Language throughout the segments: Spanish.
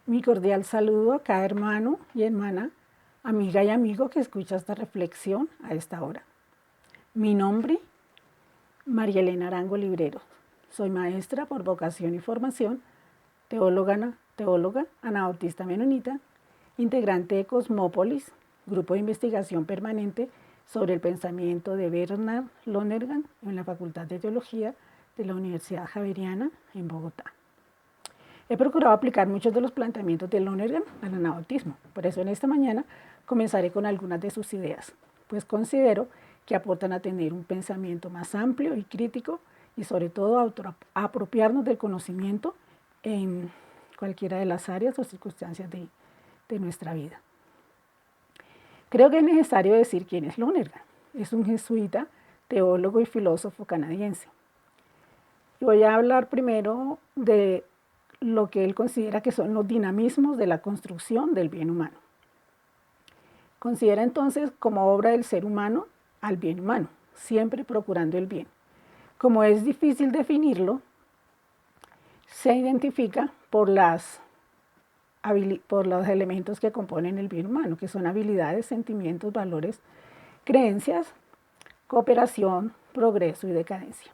Mi cordial saludo a cada hermano y hermana, amiga y amigo que escucha esta reflexión a esta hora. Mi nombre, María Elena Arango Librero. Soy maestra por vocación y formación, teóloga anabautista menonita, integrante de Cosmópolis, grupo de investigación permanente sobre el pensamiento de Bernard Lonergan en la Facultad de Teología de la Universidad Javeriana en Bogotá. He procurado aplicar muchos de los planteamientos de Lonergan al anabautismo. Por eso en esta mañana comenzaré con algunas de sus ideas, pues considero que aportan a tener un pensamiento más amplio y crítico y sobre todo a apropiarnos del conocimiento en cualquiera de las áreas o circunstancias de nuestra vida. Creo que es necesario decir quién es Lonergan. Es un jesuita, teólogo y filósofo canadiense. Y voy a hablar primero de lo que él considera que son los dinamismos de la construcción del bien humano. Considera entonces como obra del ser humano al bien humano, siempre procurando el bien. Como es difícil definirlo, se identifica por los elementos que componen el bien humano, que son habilidades, sentimientos, valores, creencias, cooperación, progreso y decadencia.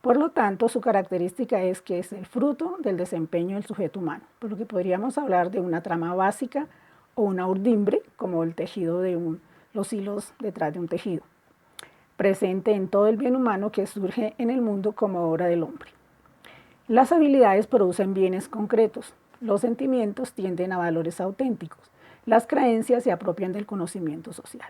Por lo tanto, su característica es que es el fruto del desempeño del sujeto humano, por lo que podríamos hablar de una trama básica o una urdimbre, como el tejido de los hilos detrás de un tejido, presente en todo el bien humano que surge en el mundo como obra del hombre. Las habilidades producen bienes concretos, los sentimientos tienden a valores auténticos, las creencias se apropian del conocimiento social.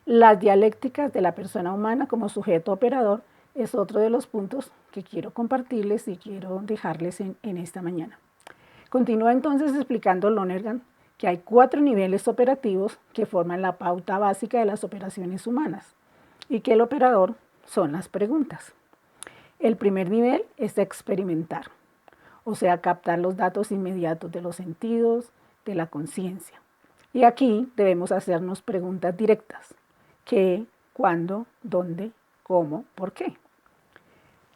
Las dialécticas de la persona humana como sujeto operador es otro de los puntos que quiero compartirles y quiero dejarles en esta mañana. Continúa entonces explicando Lonergan que hay 4 niveles operativos que forman la pauta básica de las operaciones humanas y que el operador son las preguntas. El primer nivel es experimentar, o sea, captar los datos inmediatos de los sentidos, de la conciencia. Y aquí debemos hacernos preguntas directas: ¿qué, cuándo, dónde, cómo, por qué?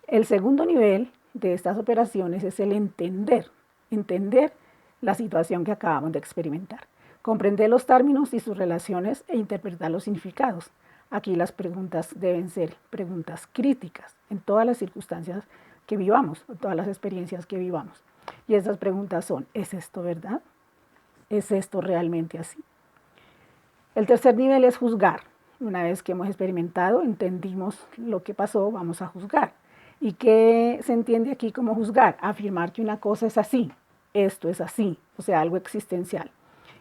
El segundo nivel de estas operaciones es el entender la situación que acabamos de experimentar, comprender los términos y sus relaciones e interpretar los significados. Aquí las preguntas deben ser preguntas críticas en todas las circunstancias que vivamos, en todas las experiencias que vivamos. Y esas preguntas son: ¿es esto verdad? ¿Es esto realmente así? El tercer nivel es juzgar. Una vez que hemos experimentado, entendimos lo que pasó, vamos a juzgar. ¿Y qué se entiende aquí como juzgar? Afirmar que una cosa es así, esto es así, o sea, algo existencial.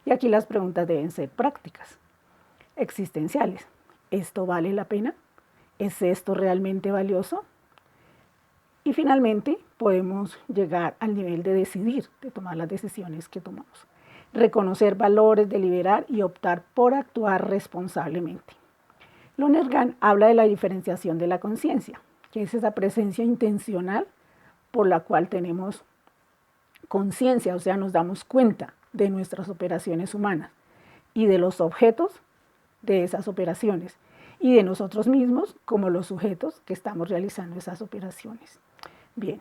Y aquí las preguntas deben ser prácticas, existenciales. ¿Esto vale la pena? ¿Es esto realmente valioso? Y finalmente podemos llegar al nivel de decidir, de tomar las decisiones que tomamos. Reconocer valores, deliberar y optar por actuar responsablemente. Lonergan habla de la diferenciación de la conciencia, que es esa presencia intencional por la cual tenemos conciencia, o sea, nos damos cuenta de nuestras operaciones humanas y de los objetos de esas operaciones y de nosotros mismos como los sujetos que estamos realizando esas operaciones. Bien,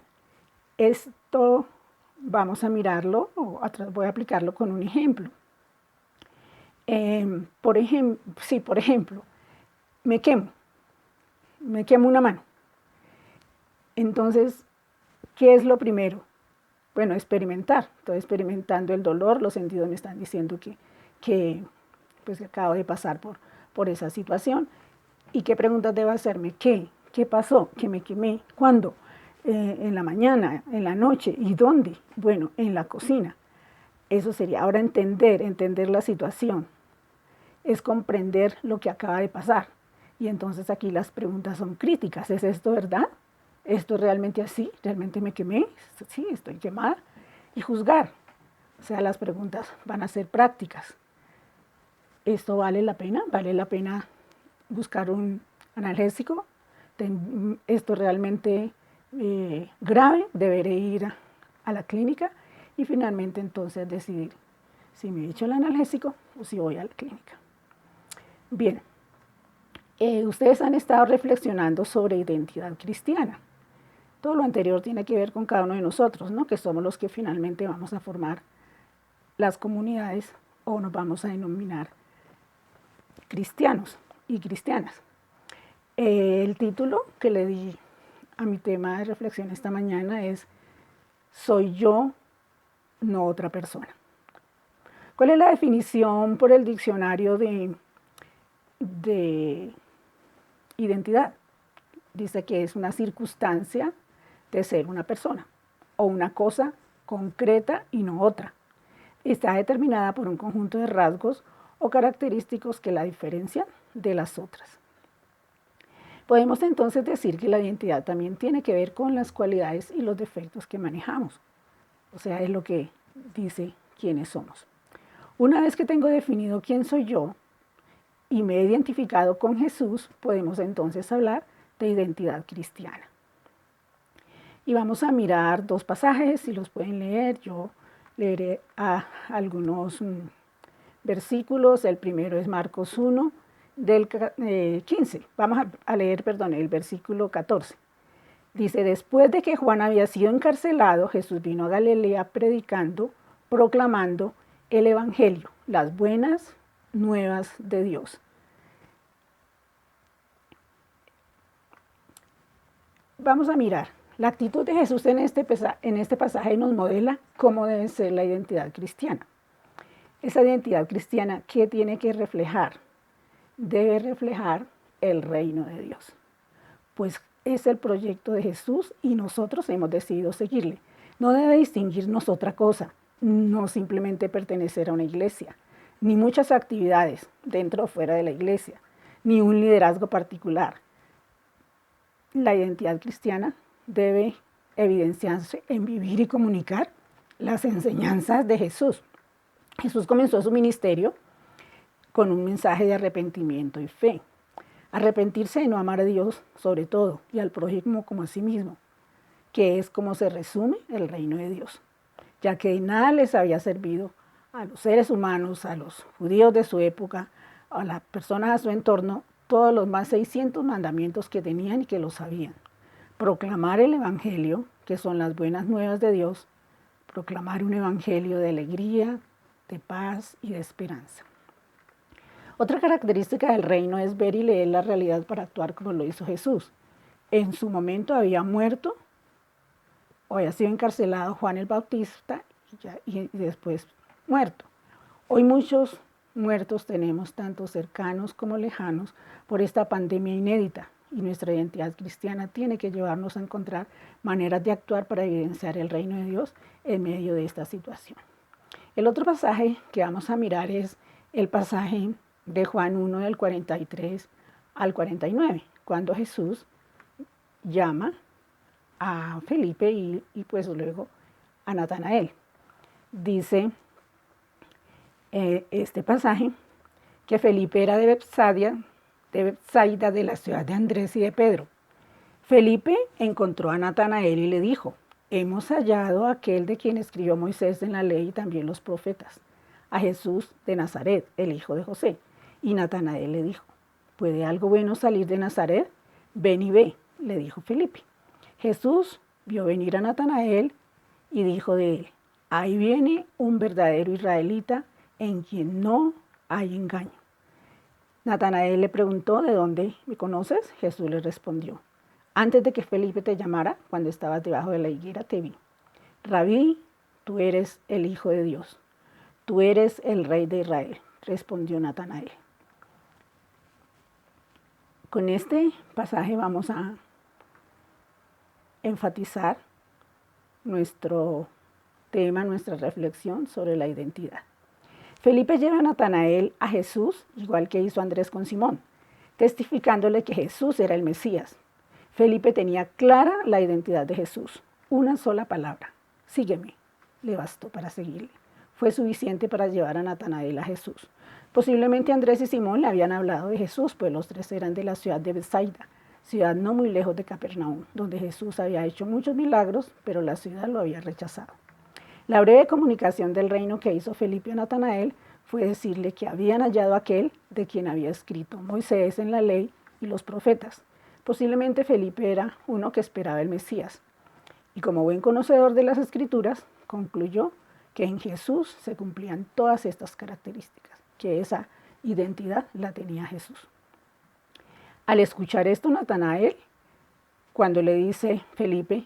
esto vamos a mirarlo, voy a aplicarlo con un ejemplo. Por ejemplo, me quemo una mano. Entonces, ¿qué es lo primero? Bueno, experimentar. Estoy experimentando el dolor, los sentidos me están diciendo que acabo de pasar por esa situación. ¿Y qué preguntas debo hacerme? ¿Qué? ¿Qué pasó? ¿Que me quemé? ¿Cuándo? En la mañana, en la noche. ¿Y dónde? Bueno, en la cocina. Eso sería. Ahora entender la situación. Es comprender lo que acaba de pasar. Y entonces aquí las preguntas son críticas. ¿Es esto verdad? ¿Esto es realmente así? ¿Realmente me quemé? Sí, estoy quemada. Y juzgar. O sea, las preguntas van a ser prácticas. ¿Esto vale la pena? ¿Vale la pena buscar un analgésico? ¿Esto es realmente grave? ¿Deberé ir a la clínica? Y finalmente entonces decidir si me echo el analgésico o si voy a la clínica. Bien, ustedes han estado reflexionando sobre identidad cristiana. Todo lo anterior tiene que ver con cada uno de nosotros, ¿no? Que somos los que finalmente vamos a formar las comunidades o nos vamos a denominar cristianos y cristianas. El título que le di a mi tema de reflexión esta mañana es Soy yo, no otra persona. ¿Cuál es la definición por el diccionario de identidad? Dice que es una circunstancia de ser una persona o una cosa concreta y no otra. Está determinada por un conjunto de rasgos o característicos que la diferencian de las otras. Podemos entonces decir que la identidad también tiene que ver con las cualidades y los defectos que manejamos. O sea, es lo que dice quiénes somos. Una vez que tengo definido quién soy yo y me he identificado con Jesús, podemos entonces hablar de identidad cristiana. Y vamos a mirar dos pasajes, si los pueden leer. Yo leeré algunos versículos. El primero es Marcos 1, del 15. Vamos a leer, el versículo 14. Dice, después de que Juan había sido encarcelado, Jesús vino a Galilea predicando, proclamando el Evangelio, las buenas nuevas de Dios. Vamos a mirar. La actitud de Jesús en este pasaje nos modela cómo debe ser la identidad cristiana. Esa identidad cristiana, ¿qué tiene que reflejar? Debe reflejar el reino de Dios. Pues es el proyecto de Jesús y nosotros hemos decidido seguirle. No debe distinguirnos otra cosa, no simplemente pertenecer a una iglesia, ni muchas actividades dentro o fuera de la iglesia, ni un liderazgo particular. La identidad cristiana debe evidenciarse en vivir y comunicar las enseñanzas de Jesús. Jesús comenzó su ministerio con un mensaje de arrepentimiento y fe. Arrepentirse de no amar a Dios sobre todo y al prójimo como a sí mismo, que es como se resume el reino de Dios, ya que de nada les había servido a los seres humanos, a los judíos de su época, a las personas a su entorno, todos los más 600 mandamientos que tenían y que lo sabían. Proclamar el Evangelio, que son las buenas nuevas de Dios, proclamar un Evangelio de alegría, de paz y de esperanza. Otra característica del reino es ver y leer la realidad para actuar como lo hizo Jesús. En su momento había muerto o había sido encarcelado Juan el Bautista y después muerto. Hoy muchos muertos tenemos, tanto cercanos como lejanos, por esta pandemia inédita. Y nuestra identidad cristiana tiene que llevarnos a encontrar maneras de actuar para evidenciar el reino de Dios en medio de esta situación. El otro pasaje que vamos a mirar es el pasaje de Juan 1, del 43 al 49, cuando Jesús llama a Felipe y pues luego a Natanael. Dice este pasaje que Felipe era de Betsaida, de la ciudad de Andrés y de Pedro. Felipe encontró a Natanael y le dijo, hemos hallado a aquel de quien escribió Moisés en la ley y también los profetas, a Jesús de Nazaret, el hijo de José. Y Natanael le dijo, ¿puede algo bueno salir de Nazaret? Ven y ve, le dijo Felipe. Jesús vio venir a Natanael y dijo de él, ahí viene un verdadero israelita en quien no hay engaño. Natanael le preguntó, ¿de dónde me conoces? Jesús le respondió, antes de que Felipe te llamara, cuando estabas debajo de la higuera, te vi. Rabí, tú eres el Hijo de Dios, tú eres el Rey de Israel, respondió Natanael. Con este pasaje vamos a enfatizar nuestro tema, nuestra reflexión sobre la identidad. Felipe lleva a Natanael a Jesús, igual que hizo Andrés con Simón, testificándole que Jesús era el Mesías. Felipe tenía clara la identidad de Jesús. Una sola palabra, sígueme, le bastó para seguirle. Fue suficiente para llevar a Natanael a Jesús. Posiblemente Andrés y Simón le habían hablado de Jesús, pues los tres eran de la ciudad de Betsaida, ciudad no muy lejos de Capernaum, donde Jesús había hecho muchos milagros, pero la ciudad lo había rechazado. La breve comunicación del reino que hizo Felipe a Natanael fue decirle que habían hallado a aquel de quien había escrito Moisés en la ley y los profetas. Posiblemente Felipe era uno que esperaba el Mesías, Y como buen conocedor de las Escrituras, concluyó que en Jesús se cumplían todas estas características, que esa identidad la tenía Jesús. Al escuchar esto, Natanael, cuando le dice Felipe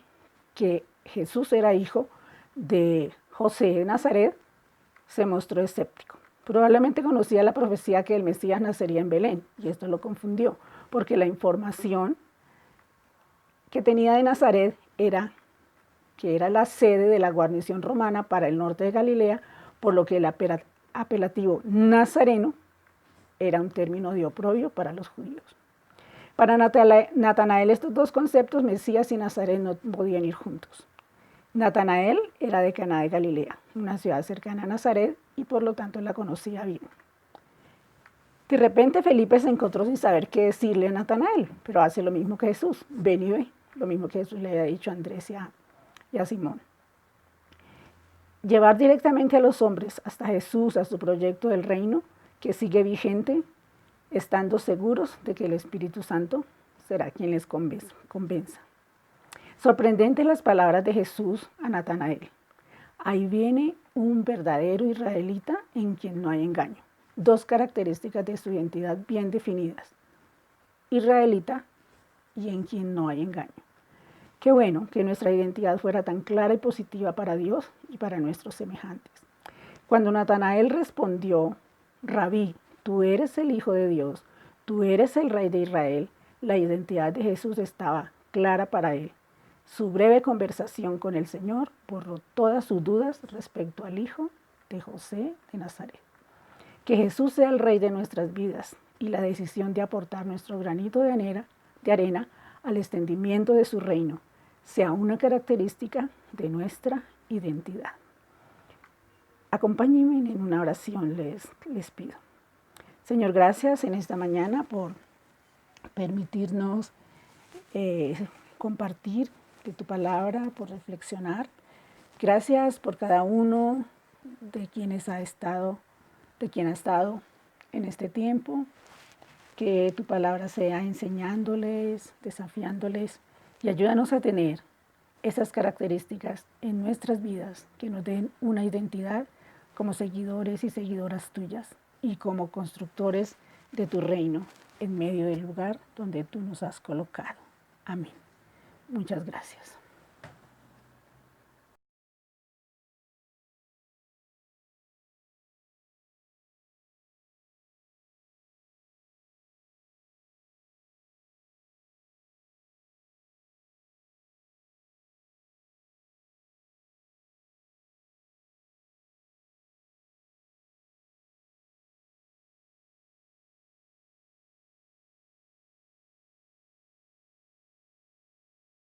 que Jesús era hijo de José de Nazaret, se mostró escéptico. Probablemente conocía la profecía que el Mesías nacería en Belén, y esto lo confundió, porque la información que tenía de Nazaret era que era la sede de la guarnición romana para el norte de Galilea, por lo que el apelativo nazareno era un término de oprobio para los judíos. Para Natanael estos dos conceptos, Mesías y Nazaret, no podían ir juntos. Natanael era de Caná de Galilea, una ciudad cercana a Nazaret, y por lo tanto la conocía bien. De repente Felipe se encontró sin saber qué decirle a Natanael, pero hace lo mismo que Jesús, ven y ve, lo mismo que Jesús le había dicho a Andrés y a Simón. Llevar directamente a los hombres hasta Jesús, a su proyecto del reino, que sigue vigente, estando seguros de que el Espíritu Santo será quien les convenza. Sorprendentes las palabras de Jesús a Natanael. Ahí viene un verdadero israelita en quien no hay engaño. Dos características de su identidad bien definidas. Israelita y en quien no hay engaño. Qué bueno que nuestra identidad fuera tan clara y positiva para Dios y para nuestros semejantes. Cuando Natanael respondió, Rabí, tú eres el Hijo de Dios, tú eres el Rey de Israel, la identidad de Jesús estaba clara para él. Su breve conversación con el Señor borró todas sus dudas respecto al Hijo de José de Nazaret. Que Jesús sea el Rey de nuestras vidas y la decisión de aportar nuestro granito de arena al extendimiento de su reino sea una característica de nuestra identidad. Acompáñenme en una oración, les pido. Señor, gracias en esta mañana por permitirnos compartir de tu palabra, por reflexionar. Gracias por cada uno de quien ha estado en este tiempo. Que tu palabra sea enseñándoles, desafiándoles y ayúdanos a tener esas características en nuestras vidas que nos den una identidad como seguidores y seguidoras tuyas y como constructores de tu reino en medio del lugar donde tú nos has colocado. Amén. Muchas gracias.